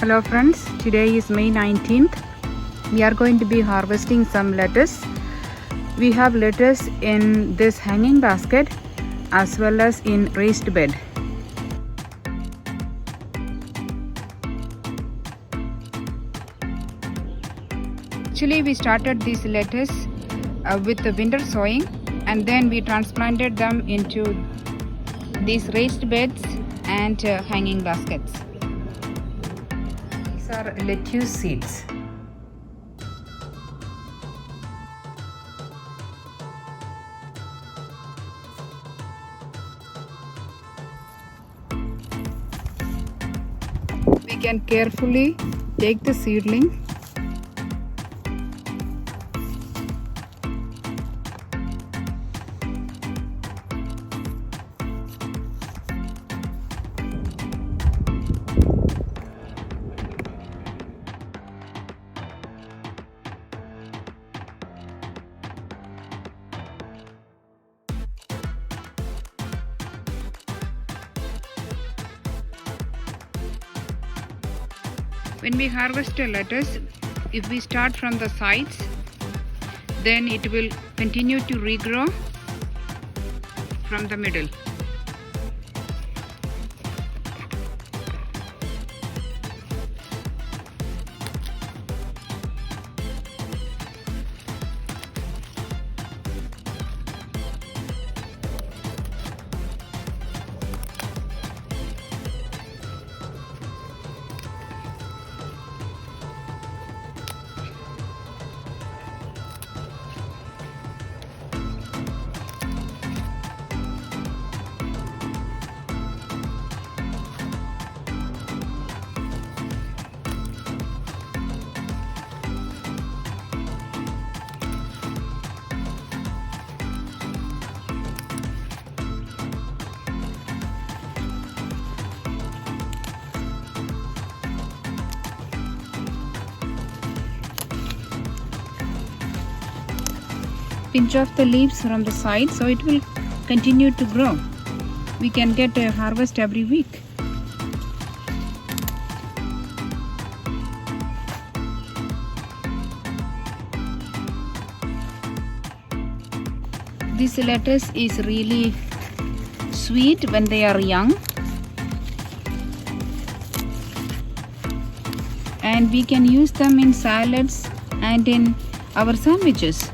Hello friends, today is May 19th. We are going to be harvesting some lettuce. We have lettuce in this hanging basket as well as in raised bed. Actually, we started this lettuce with the winter sowing, and then we transplanted them into these raised beds and hanging baskets. These are lettuce seeds. We can carefully take the seedling . When we harvest a lettuce, if we start from the sides, then it will continue to regrow from the middle. Pinch off the leaves from the side so it will continue to grow. We can get a harvest every week. This lettuce is really sweet when they are young, and we can use them in salads and in our sandwiches.